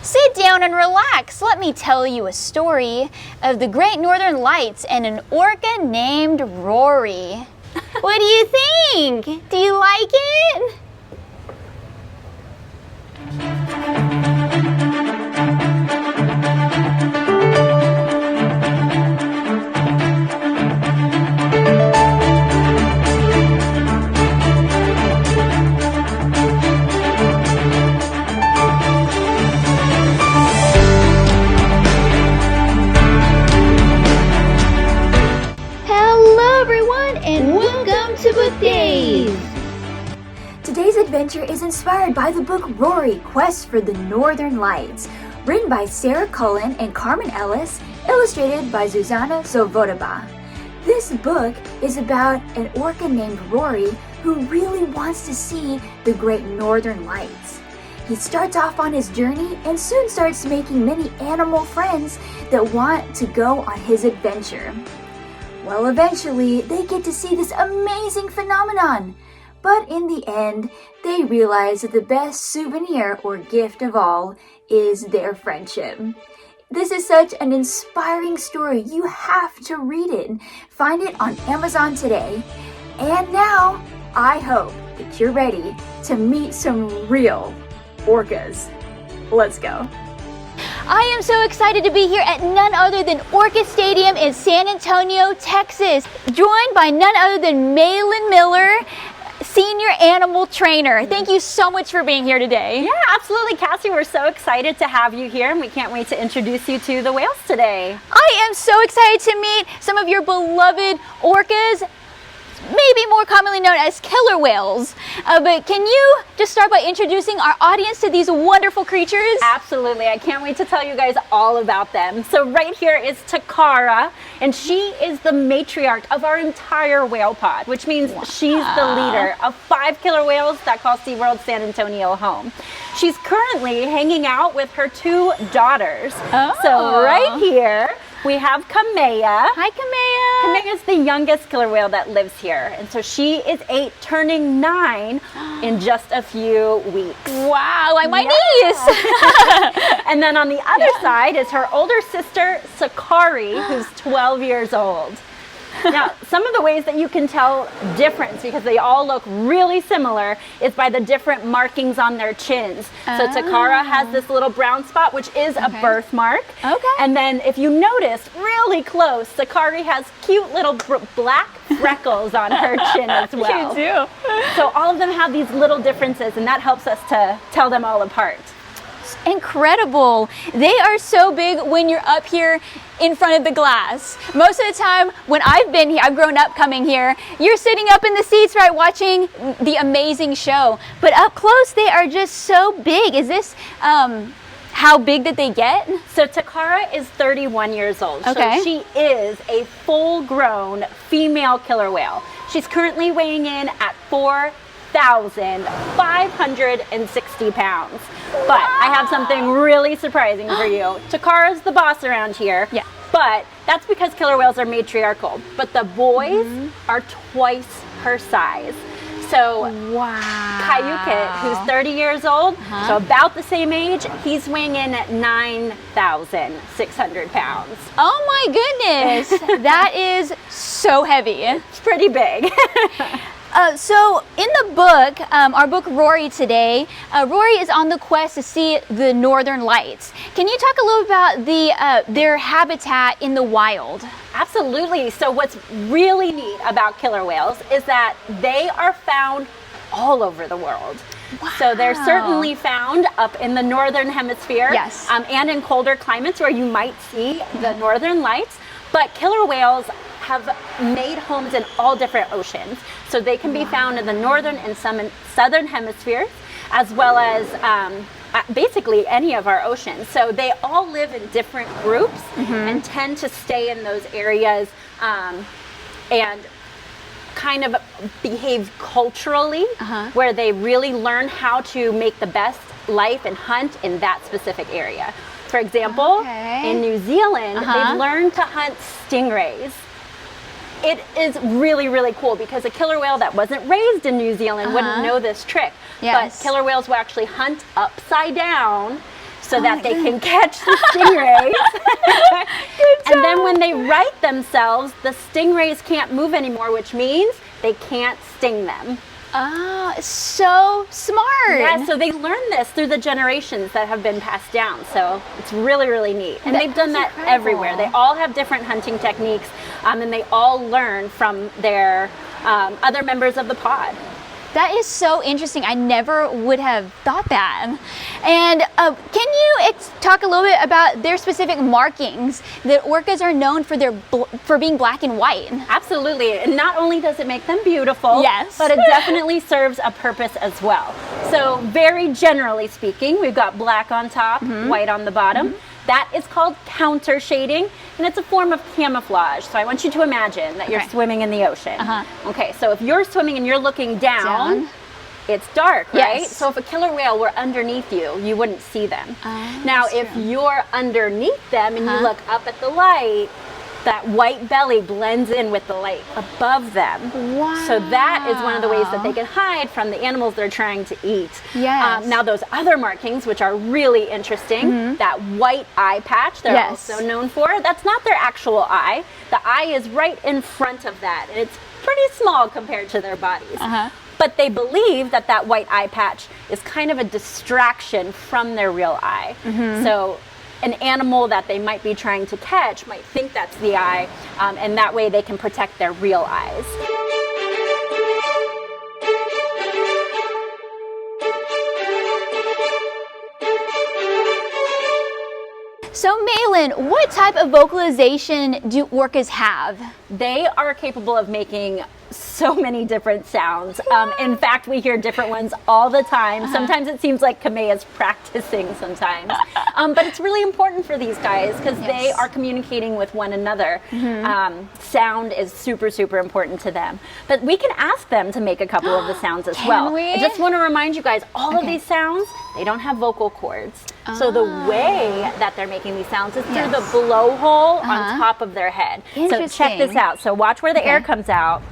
Sit down and relax. Let me tell you a story of the Great Northern Lights and an orca named Rory. What do you think? Do you like it? Today's adventure is inspired by the book Rory Quest for the Northern Lights, written by Sarah Cullen and Carmen Ellis, illustrated by Zuzana Zovodova. This book is about an orca named Rory who really wants to see the Great Northern Lights. He starts off on his journey and soon starts making many animal friends that want to go on his adventure. Well, eventually, they get to see this amazing phenomenon. But in the end, they realize that the best souvenir or gift of all is their friendship. This is such an inspiring story. You have to read it. Find it on Amazon today. And now, I hope that you're ready to meet some real orcas. Let's go. I am so excited to be here at none other than Orca Stadium in San Antonio, Texas, joined by none other than Malin Miller, Senior Animal Trainer. Thank you so much for being here today. Yeah, absolutely, Cassie. We're so excited to have you here, and we can't wait to introduce you to the whales today. I am so excited to meet some of your beloved orcas, maybe more commonly known as killer whales. But can you just start by introducing our audience to these wonderful creatures? Absolutely. I can't wait to tell you guys all about them. So right here is Takara, and she is the matriarch of our entire whale pod, which means she's the leader of 5 killer whales that call SeaWorld San Antonio home. She's currently hanging out with her 2 daughters. So right here, we have Kamea. Hi, Kamea. Kamea is the youngest killer whale that lives here. And so she is 8, turning 9 in just a few weeks. Wow, like my niece. And then on the other side is her older sister, Sakari, who's 12 years old. Now, some of the ways that you can tell difference, because they all look really similar, is by the different markings on their chins. So Takara has this little brown spot, which is a birthmark. Okay. And then if you notice really close, Sakari has cute little black freckles on her chin as well. You do. So all of them have these little differences, and that helps us to tell them all apart. Incredible. They are so big when you're up here in front of the glass. Most of the time when I've been here, I've grown up coming here, you're sitting up in the seats, right, watching the amazing show. But up close, they are just so big. Is this how big that they get? So Takara is 31 years old. Okay. So she is a full-grown female killer whale. She's currently weighing in at 4,560 pounds. But I have something really surprising for you. Takara's the boss around here. Yeah. But that's because killer whales are matriarchal. But the boys are twice her size. So Kayukit, who's 30 years old, so about the same age, he's weighing in at 9,600 pounds. Oh my goodness. That is so heavy. It's pretty big. So in the book, our book Rory today, Rory is on the quest to see the Northern Lights. Can you talk a little about their habitat in the wild? Absolutely. So what's really neat about killer whales is that they are found all over the world. Wow. So they're certainly found up in the northern hemisphere, yes, and in colder climates where you might see the northern lights. But killer whales have made homes in all different oceans. So they can be found in the northern and some in southern hemispheres, as well as basically any of our oceans. So they all live in different groups and tend to stay in those areas and kind of behave culturally, where they really learn how to make the best life and hunt in that specific area. For example, in New Zealand, they've learned to hunt stingrays. It is really, really cool because a killer whale that wasn't raised in New Zealand wouldn't know this trick. Yes. But killer whales will actually hunt upside down so that they can catch the stingrays. And then when they right themselves, the stingrays can't move anymore, which means they can't sting them. Oh, so smart. Yeah, so they learn this through the generations that have been passed down. So it's really, really neat. And they've done that everywhere. They all have different hunting techniques, and they all learn from their other members of the pod. That is so interesting. I never would have thought that. And can you talk a little bit about their specific markings? That orcas are known for being black and white. Absolutely. And not only does it make them beautiful, yes, but it definitely serves a purpose as well. So very generally speaking, we've got black on top, white on the bottom. That is called counter shading, and it's a form of camouflage. So I want you to imagine that you're swimming in the ocean. Okay, so if you're swimming and you're looking down, it's dark, right? Yes. So if a killer whale were underneath you, you wouldn't see them. Now, if you're underneath them and you look up at the light, that white belly blends in with the light above them. Wow. So that is one of the ways that they can hide from the animals they're trying to eat. Yes. Now those other markings, which are really interesting, that white eye patch they're also known for, that's not their actual eye. The eye is right in front of that, and it's pretty small compared to their bodies. But they believe that that white eye patch is kind of a distraction from their real eye. So an animal that they might be trying to catch might think that's the eye, and that way they can protect their real eyes. So Malin, what type of vocalization do orcas have? They are capable of making so many different sounds. In fact, we hear different ones all the time. Sometimes it seems like Kamea is practicing sometimes. But it's really important for these guys because they are communicating with one another. Sound is super, super important to them. But we can ask them to make a couple of the sounds as well. We? I just want to remind you guys, all of these sounds, they don't have vocal cords. So the way that they're making these sounds is through the blowhole on top of their head. So check this out. So watch where the air comes out.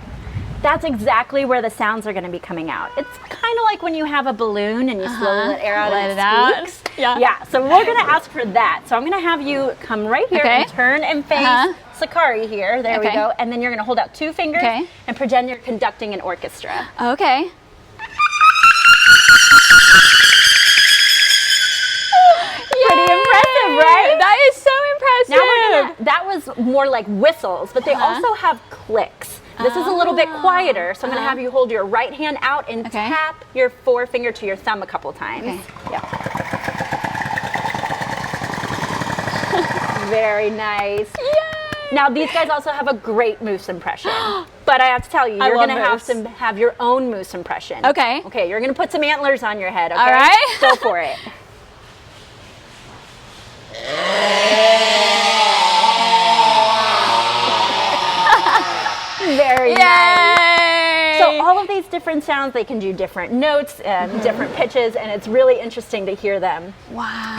That's exactly where the sounds are going to be coming out. It's kind of like when you have a balloon and you slowly let air out and it speaks. Yeah, so we're going to ask for that. So I'm going to have you come right here and turn and face Sakari here. There we go. And then you're going to hold out 2 fingers and pretend you're conducting an orchestra. Okay. Pretty impressive, right? That is so impressive. Now that was more like whistles, but they also have clicks. This is a little bit quieter, so I'm going to have you hold your right hand out and tap your forefinger to your thumb a couple times. Very nice. Yay! Now these guys also have a great moose impression, but I have to tell you, you're going to have to have your own moose impression. Okay. Okay, you're going to put some antlers on your head, okay? All right. Go for it. Very nice. So all of these different sounds, they can do different notes and different pitches, and it's really interesting to hear them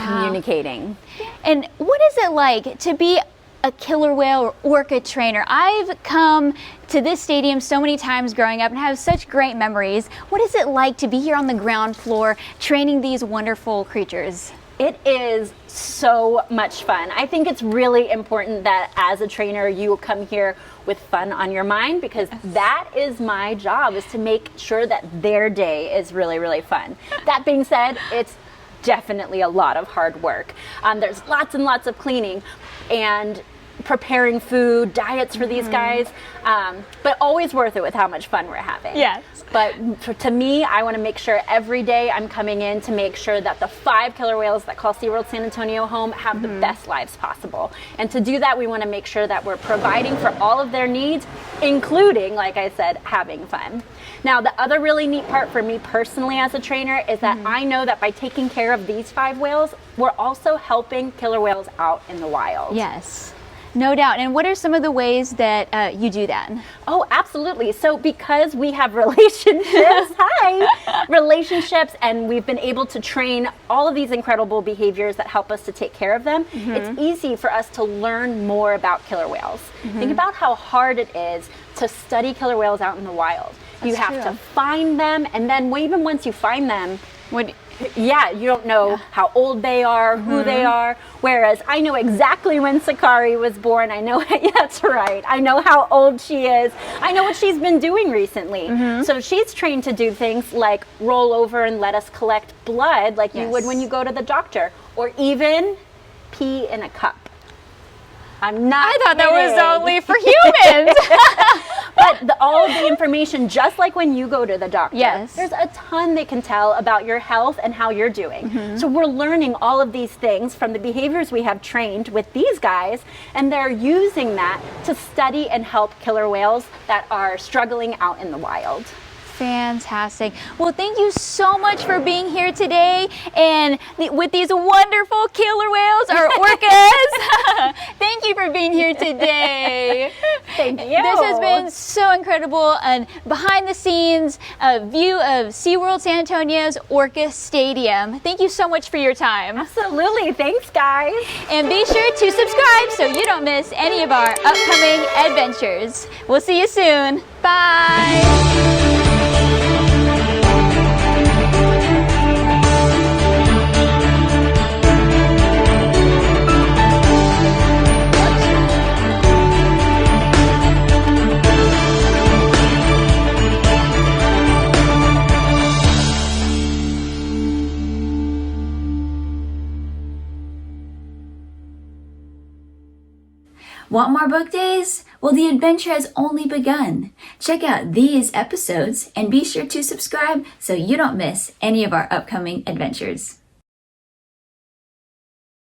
communicating. And what is it like to be a killer whale or orca trainer? I've come to this stadium so many times growing up and have such great memories. What is it like to be here on the ground floor training these wonderful creatures? It is so much fun. I think it's really important that as a trainer you come here with fun on your mind, because that is my job, is to make sure that their day is really, really fun. That being said, it's definitely a lot of hard work. There's lots and lots of cleaning and preparing food, diets for these guys, but always worth it with how much fun we're having. Yes. But to me, I want to make sure every day I'm coming in to make sure that the 5 killer whales that call SeaWorld San Antonio home have the best lives possible. And to do that, we want to make sure that we're providing for all of their needs, including, like I said, having fun. Now, the other really neat part for me personally as a trainer is that I know that by taking care of these 5 whales, we're also helping killer whales out in the wild. Yes. No doubt. And what are some of the ways that you do that? Oh, absolutely. So because we have relationships, relationships, and we've been able to train all of these incredible behaviors that help us to take care of them, it's easy for us to learn more about killer whales. Think about how hard it is to study killer whales out in the wild. You have to find them, and then even once you find them, Yeah, you don't know how old they are, who they are. Whereas I know exactly when Sakari was born. I know, that's right. I know how old she is. I know what she's been doing recently. So she's trained to do things like roll over and let us collect blood like you would when you go to the doctor, or even pee in a cup. I'm not I thought that was kidding. only for humans. But all the information, just like when you go to the doctor, Yes. there's a ton they can tell about your health and how you're doing. So we're learning all of these things from the behaviors we have trained with these guys, and they're using that to study and help killer whales that are struggling out in the wild. Fantastic. Well, thank you so much for being here today, and with these wonderful killer whales, or orcas. Thank you for being here today. Thank you. This has been so incredible, and behind the scenes view of SeaWorld San Antonio's Orca Stadium. Thank you so much for your time. Absolutely. Thanks, guys. And be sure to subscribe so you don't miss any of our upcoming adventures. We'll see you soon. Bye. Want more book days? Well, the adventure has only begun. Check out these episodes and be sure to subscribe so you don't miss any of our upcoming adventures.